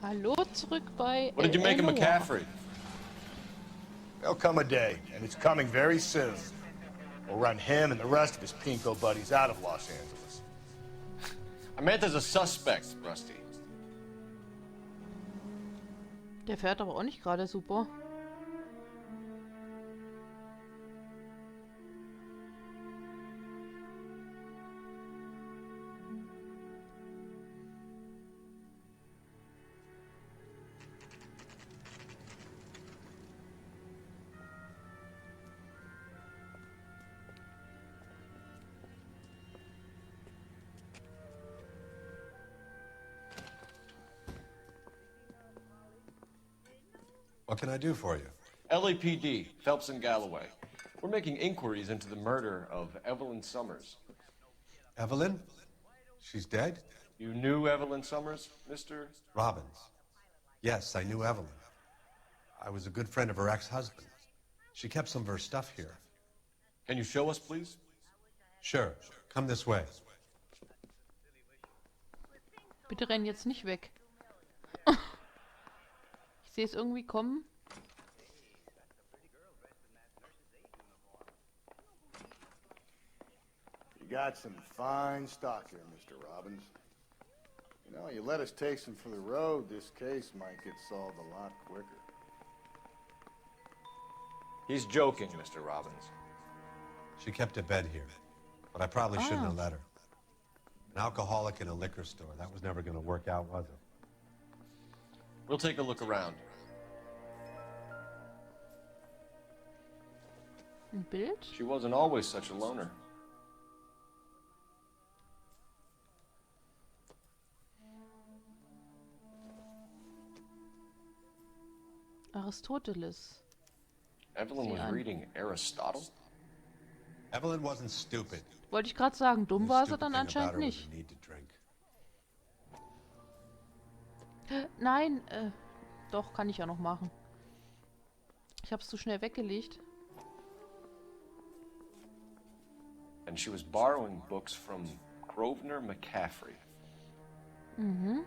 Hallo, zurück bei What did you make of Noire. McCaffrey? There'll come a day, and it's coming very soon. We'll run him and the rest of his pinko buddies out of Los Angeles. I meant as a suspect, Rusty. Der fährt aber auch nicht gerade super. What can I do for you? LAPD, Phelps and Galloway. We're making inquiries into the murder of Evelyn Summers. Evelyn? She's dead? You knew Evelyn Summers, Mr. Robbins. Yes, I knew Evelyn. I was a good friend of her ex-husband. She kept some of her stuff here. Can you show us, please? Sure. Come this way. Bitte renn jetzt nicht weg. Ich sehe es irgendwie kommen. You got some fine stock here, Mr. Robbins. You know, you let us take some for the road, this case might get solved a lot quicker. He's joking, Mr. Robbins. She kept a bed here, but I probably shouldn't have let her. An alcoholic in a liquor store. That was never going to work out, was it? We'll take a look around. Ein Bild? She wasn't always such a loner. Aristoteles. Evelyn was reading Aristotle? Evelyn wasn't stupid. Wollte ich gerade sagen, dumm The war sie stupid dann thing anscheinend about her was nicht. the need to drink. Nein, doch, kann ich ja noch machen. Ich habe es zu schnell weggelegt. And she was borrowing books from Grosvenor McCaffrey. Mhm.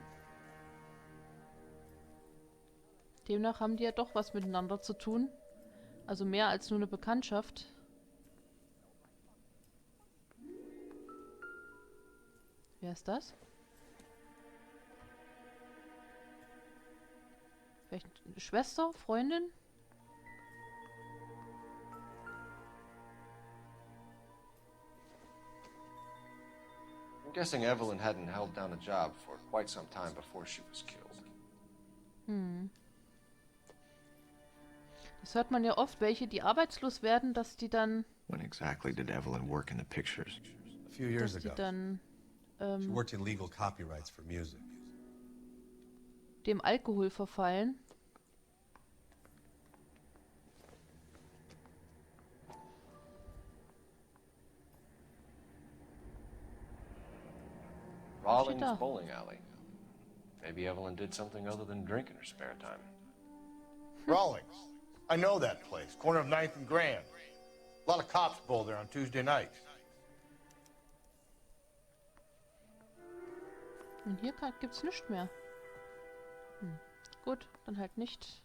Demnach haben die ja doch was miteinander zu tun. Also mehr als nur eine Bekanntschaft. Wer ist das? Vielleicht eine Schwester, Freundin? I'm guessing Evelyn hadn't held down a job for quite some time before she was killed. Das hört man ja oft, welche, die arbeitslos werden, dass die dann, When exactly did Evelyn work in the pictures? A few years dass die ago, dann she worked in legal copyrights for music. dem Alkohol verfallen. Rawlings da? bowling alley. Maybe Evelyn did something other than drink in her spare time. Rawlings. I know that place, corner of 9th and Grand. A lot of cops bowl there on Tuesday nights. Und hier gibt's nichts mehr. Gut, dann halt nicht.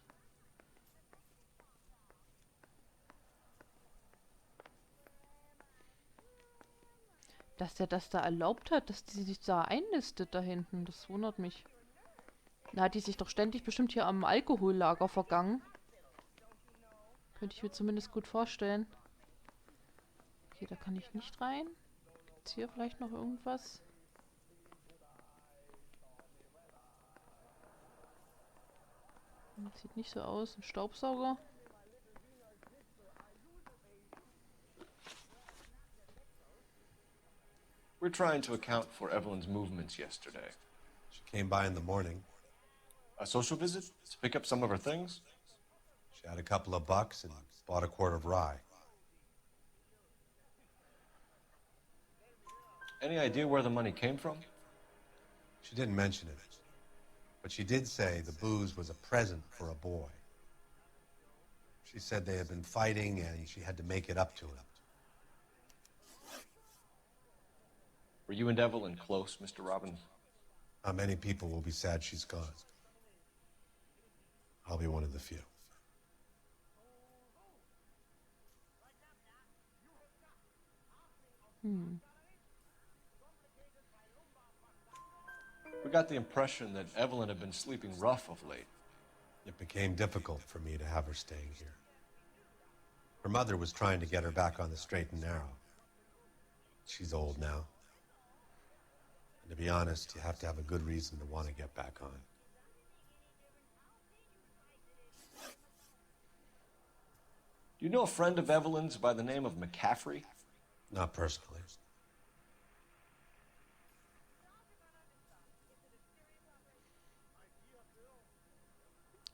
Dass der das da erlaubt hat, dass die sich da einnistet da hinten, das wundert mich. Da hat die sich doch ständig bestimmt hier am Alkohollager vergangen. Könnte ich mir zumindest gut vorstellen. Okay, da kann ich nicht rein. Gibt's hier vielleicht noch irgendwas? Sieht nicht so aus. Ein Staubsauger. We're trying to account for Evelyn's movements yesterday. She came by in the morning. A social visit to pick up some of her things? She had a couple of bucks and bought a quart of rye. Any idea where the money came from? She didn't mention it, but she did say the booze was a present for a boy. She said they had been fighting and she had to make it up to him. Were you and Evelyn close, Mr. Robbins? Many people will be sad she's gone. I'll be one of the few. We got the impression that Evelyn had been sleeping rough of late. It became difficult for me to have her staying here. Her mother was trying to get her back on the straight and narrow. She's old now. And to be honest, you have to have a good reason to want to get back on. Do you know a friend of Evelyn's by the name of McCaffrey? Not personally.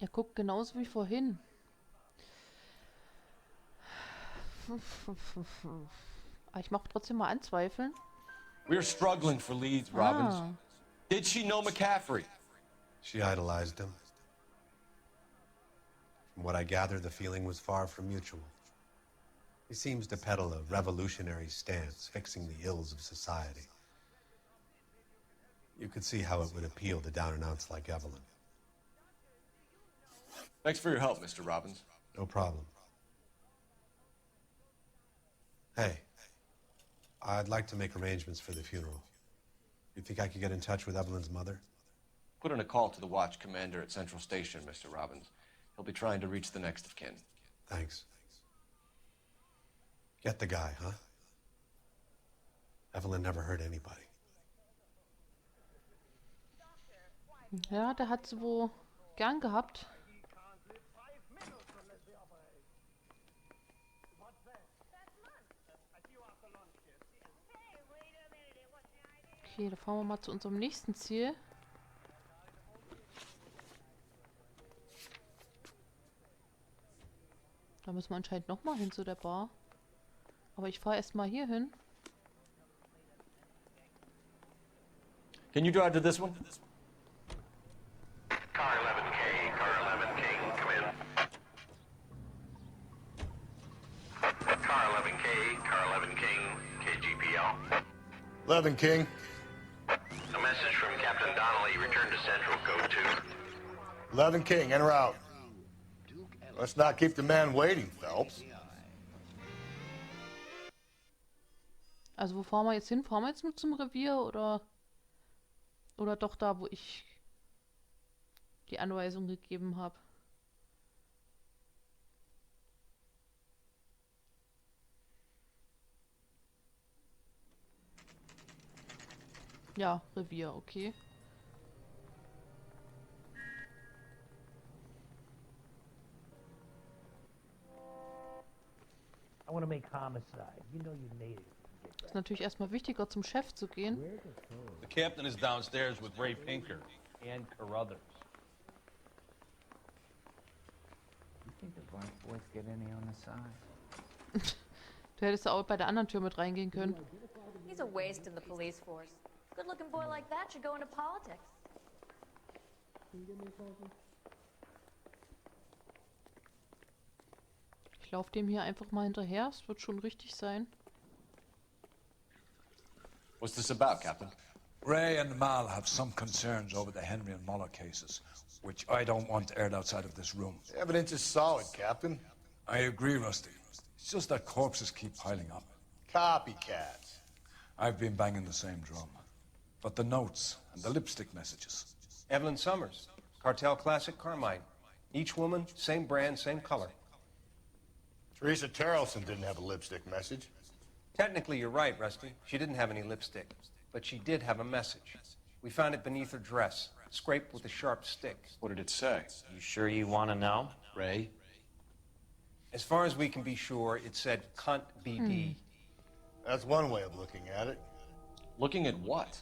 Er guckt genauso wie vorhin. Aber ich mache trotzdem mal anzweifeln. We're struggling for leads, Robbins. Did she know McCaffrey? She idolized him. From what I gather, the feeling was far from mutual. He seems to peddle a revolutionary stance, fixing the ills of society. You could see how it would appeal to down-and-outs like Evelyn. Thanks for your help, Mr. Robbins. No problem. Hey, I'd like to make arrangements for the funeral. You think I could get in touch with Evelyn's mother? Put in a call to the watch commander at Central Station, Mr. Robbins. He'll be trying to reach the next of kin. Thanks. Get the guy, huh? Evelyn never hurt anybody. Ja, der hat sie wohl gern gehabt. Okay, da fahren wir mal zu unserem nächsten Ziel. Da müssen wir anscheinend nochmal hin zu der Bar. Aber ich fahre erstmal hier hin. Can you drive to this one? Car 11K, Car 11 King, come in. Car 11K, Car 11 King, KGPL. 11 King. A message from Captain Donnelly, return to Central, code 2. 11 King, en route. Let's not keep the man waiting, Phelps. Also wo fahren wir jetzt hin? Fahren wir jetzt nur zum Revier oder doch da, wo ich die Anweisung gegeben habe? Ja, Revier, okay. I want to make homicide. You know you made it. Ist natürlich erstmal wichtiger, zum Chef zu gehen. The captain is downstairs with Ray Pinker and Carruthers. You think the black boys get any on the side? Du hättest auch bei der anderen Tür mit reingehen können. He's a waste in the police force. Good-looking boy like that should go into politics. Ich laufe dem hier einfach mal hinterher. Es wird schon richtig sein. What's this about, Captain? Ray and Mal have some concerns over the Henry and Muller cases, which I don't want aired outside of this room. The evidence is solid, Captain. I agree, Rusty. It's just that corpses keep piling up. Copycats. I've been banging the same drum. But the notes and the lipstick messages. Evelyn Summers, Cartel Classic Carmine. Each woman, same brand, same color. Teresa Terrelson didn't have a lipstick message. Technically, you're right, Rusty. She didn't have any lipstick, but she did have a message. We found it beneath her dress, scraped with a sharp stick. What did it say? You sure you want to know? Ray? As far as we can be sure, it said cunt BD. That's one way of looking at it. Looking at what?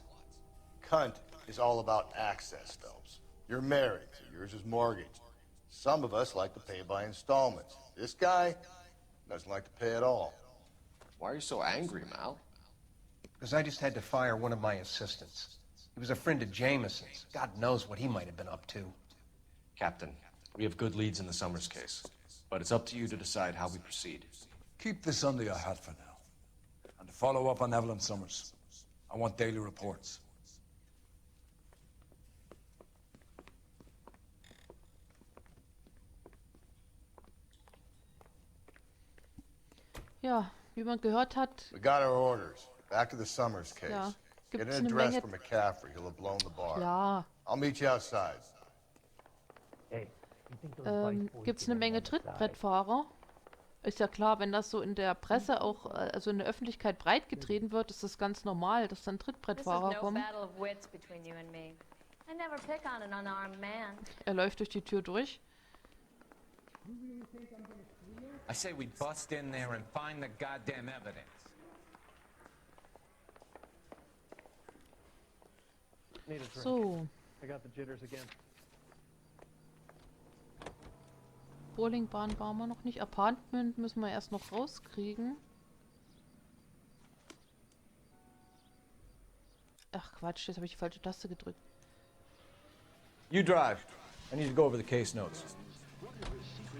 Cunt is all about access, Phelps. You're married, so yours is mortgaged. Some of us like to pay by installments. This guy doesn't like to pay at all. Why are you so angry, Mal? Because I just had to fire one of my assistants. He was a friend of Jameson's. God knows what he might have been up to. Captain, we have good leads in the Summers case, but it's up to you to decide how we proceed. Keep this under your hat for now. And to follow up on Evelyn Summers, I want daily reports. Ja, wie man gehört hat, We got our orders. Back to the Summers case. ja, Get gibt's an eine address Menge, for McCaffrey. He'll have blown the bar. ja, I'll meet you outside. Hey, you think those vice boys gibt's get eine any Menge on the side? Trittbrettfahrer. Ist ja klar, wenn das so in der Presse auch, also in der Öffentlichkeit breitgetreten wird, ist das ganz normal, dass dann This is Trittbrettfahrer no kommen. battle of wits between you and me. I never pick on an unarmed man. Er läuft durch die Tür durch. I say we bust in there and find the goddamn evidence. So. Bowlingbahn waren wir noch nicht. Apartment müssen wir erst noch rauskriegen. Ach Quatsch, jetzt habe ich die falsche Taste gedrückt. You drive. I need to go over the case notes.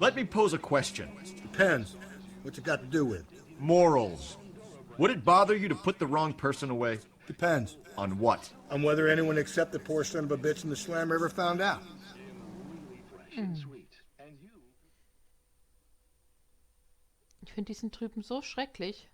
Let me pose a question. Depends. What's it got to do with? Morals. Would it bother you to put the wrong person away? Depends. On what? On whether anyone except the poor son of a bitch in the slammer ever found out. Ich finde diesen Typen so schrecklich.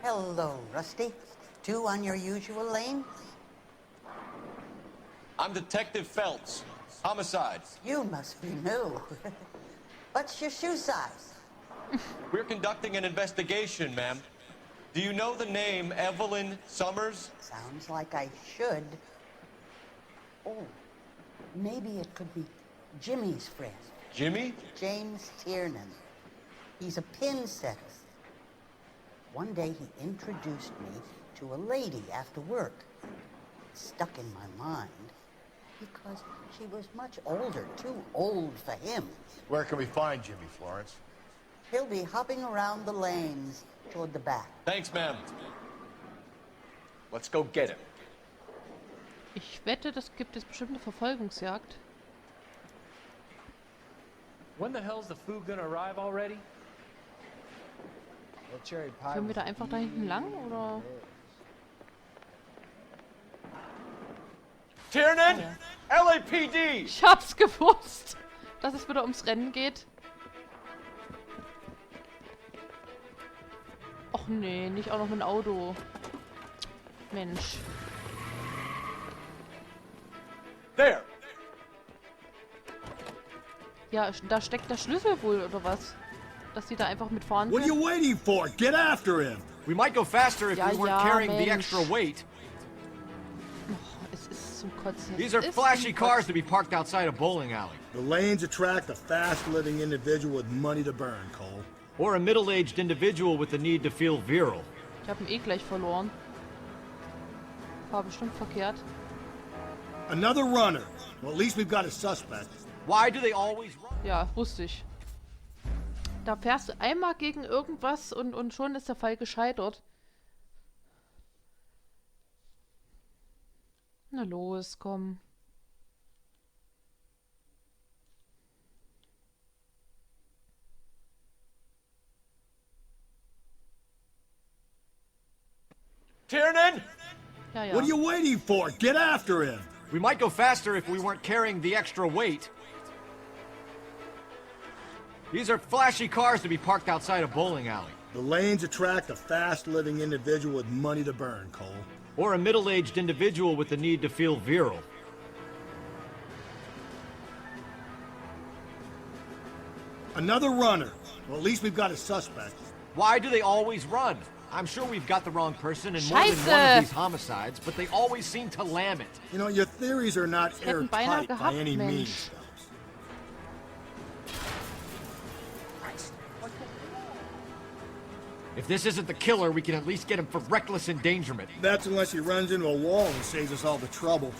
Hello, Rusty. Two on your usual lane? I'm Detective Phelps. Homicide. You must be new. What's your shoe size? We're conducting an investigation, ma'am. Do you know the name Evelyn Summers? Sounds like I should. Oh, maybe it could be Jimmy's friend. Jimmy? James Tiernan. He's a pin setter. One day he introduced me to a lady after work. It stuck in my mind because she was much older, too old for him. Where can we find Jimmy, Florence? He'll be hopping around the lanes toward the back. Thanks, ma'am. Let's go get him. Ich wette, das gibt es bestimmt eine Verfolgungsjagd. When the hell's the food gonna arrive already? Können wir da einfach da hinten lang, oder? Tiernan! Ja. LAPD! Ich hab's gewusst, dass es wieder ums Rennen geht. Och nee, nicht auch noch mit dem Auto. Mensch. There! Ja, da steckt der Schlüssel wohl, oder was? Dass die da einfach mitfahren What are you können? waiting for? Get after him! We might go faster if we weren't carrying the extra weight. Oh, es ist zum Kotzen. These are flashy cars to be parked outside a bowling alley. The lanes attract a fast-living individual with money to burn, Cole. Or a middle-aged individual with the need to feel virile. Ich hab ihn eh gleich verloren. War bestimmt verkehrt. Another runner. Well, at least we've got a suspect. Why do they always run? Ja, wusste ich. Da fährst du einmal gegen irgendwas und schon ist der Fall gescheitert. Na los, komm. Tiernan! Ja, ja. What are you waiting for? Get after him! We might go faster if we weren't carrying the extra weight. These are flashy cars to be parked outside a bowling alley. The lanes attract a fast-living individual with money to burn, Cole. Or a middle-aged individual with the need to feel virile. Another runner. Well, at least we've got a suspect. Why do they always run? I'm sure we've got the wrong person in more than one of these homicides, but they always seem to lam it. You know, your theories are not airtight by any means. If this isn't the killer, we can at least get him for reckless endangerment. That's unless he runs into a wall and saves us all the trouble.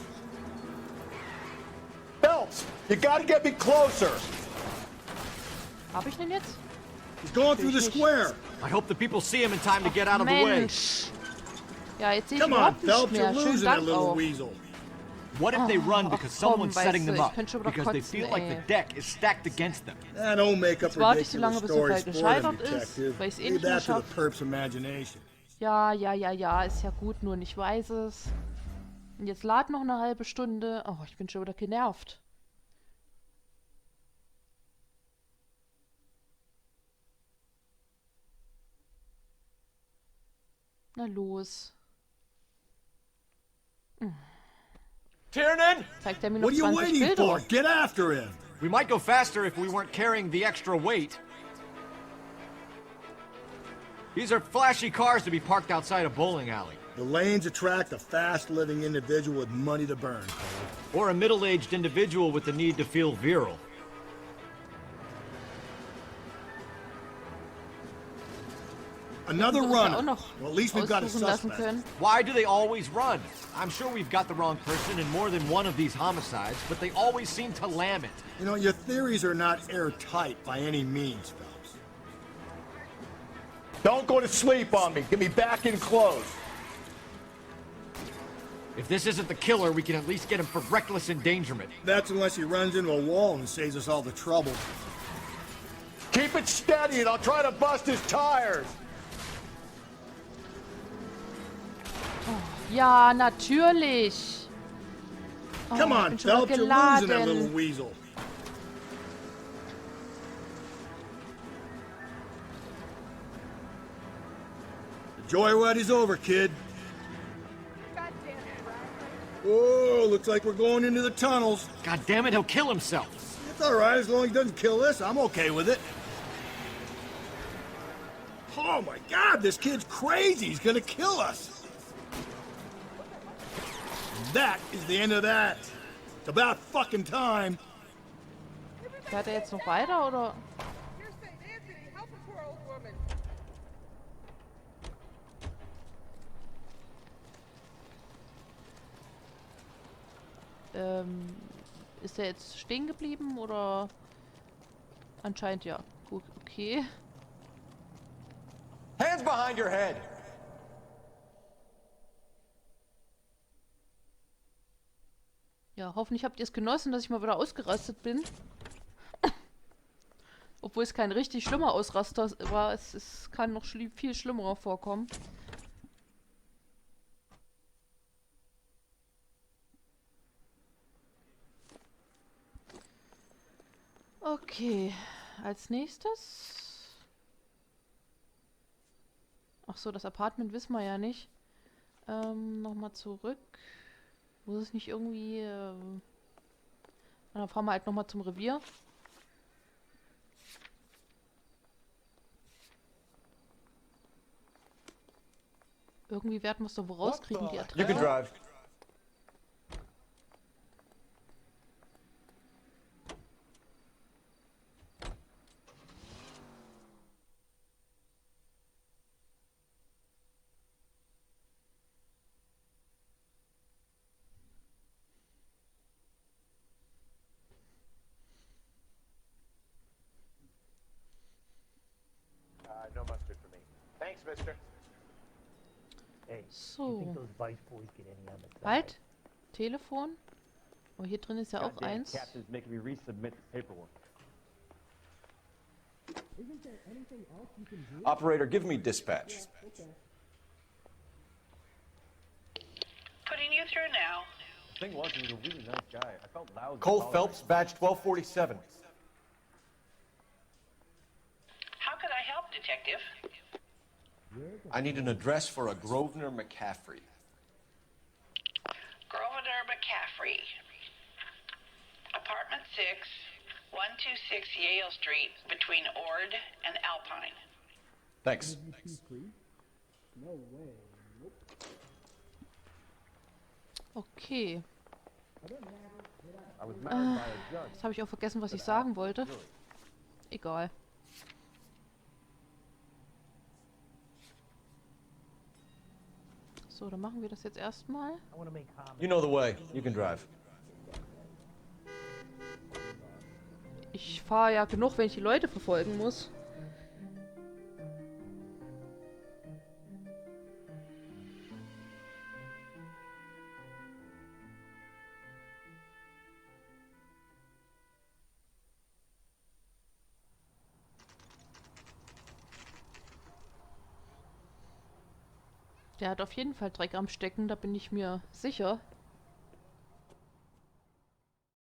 Phelps, you gotta get me closer. Hab ich den jetzt? He's going through the square. I hope the people see him in time to get out of the way. Mensch. Ja, jetzt sehe ich Come on, überhaupt nicht Phelps, you're mehr. Schönen losing that Dank little auch. weasel. What if they run because someone's setting them up? Ich könnte schon wieder Because they kotzen, feel like the ey. deck is stacked against them. Don't make up Jetzt warte ich so lange, ridiculous bis der Fall stories for them, gescheitert ist, detective. weil ich es eh Leave nicht mehr that to the schaffe. perp's imagination. Ja, ist ja gut, nur ich weiß es. Und jetzt lad noch eine halbe Stunde. Oh, ich bin schon wieder genervt. Na los. Tiernan! Zeigt er mir noch What are you 20 waiting Bilder? for? Get after him. We might go faster if we weren't carrying the extra weight. These are flashy cars to be parked outside a bowling alley. The lanes attract a fast-living individual with money to burn. Or a middle-aged individual with the need to feel virile. Another runner. Well, at least we've got a aussuchen lassen suspect. können. Why do they always run? I'm sure we've got the wrong person in more than one of these homicides, but they always seem to lam it. You know, your theories are not airtight by any means, Phelps. Don't go to sleep on me. Get me back in close. If this isn't the killer, we can at least get him for reckless endangerment. That's unless he runs into a wall and saves us all the trouble. Keep it steady and I'll try to bust his tires. Ja, natürlich. Oh, Come ich on, bin schon Phelps, wieder you're losing that little geladen. weasel. The joyride is over, kid. Whoa, looks like we're going into the tunnels. God damn it, he'll kill himself. It's all right, as long as he doesn't kill us, I'm okay with it. Oh my God, this kid's crazy. He's gonna kill us. That is the end of that. It's about fucking time. Fährt er jetzt noch weiter, oder? Ist er jetzt stehen geblieben, oder? Anscheinend ja. Gut, okay. Hands behind your head. Ja, hoffentlich habt ihr es genossen, dass ich mal wieder ausgerastet bin. Obwohl es kein richtig schlimmer Ausraster war. Es kann noch viel schlimmerer vorkommen. Okay, als nächstes... Ach so, das Apartment wissen wir ja nicht. Nochmal zurück. Muss es nicht irgendwie... Dann fahren wir halt nochmal zum Revier. Irgendwie werden wir es doch wohl rauskriegen, die Adresse. You can drive. No mustard for me. Thanks, mister. Hey, So. you think those Vice boys get any on the side? Halt! Telefon. Oh, hier drin ist ja auch eins. Captain's making me resubmit the paperwork. Operator, give me dispatch. Putting you through now. Thing was, he was a really nice guy. I felt loud. Cole Phelps, badge 1247. How could I help, Detective? I need an address for a Grosvenor McCaffrey. Grosvenor McCaffrey. Apartment 6, 126 Yale Street, between Ord and Alpine. Thanks. Okay. I was married by a judge. Jetzt habe ich auch vergessen, was ich sagen wollte. Egal. So, dann machen wir das jetzt erstmal. You know the way. You can drive. Ich fahre ja genug, wenn ich die Leute verfolgen muss. Der hat auf jeden Fall Dreck am Stecken, da bin ich mir sicher.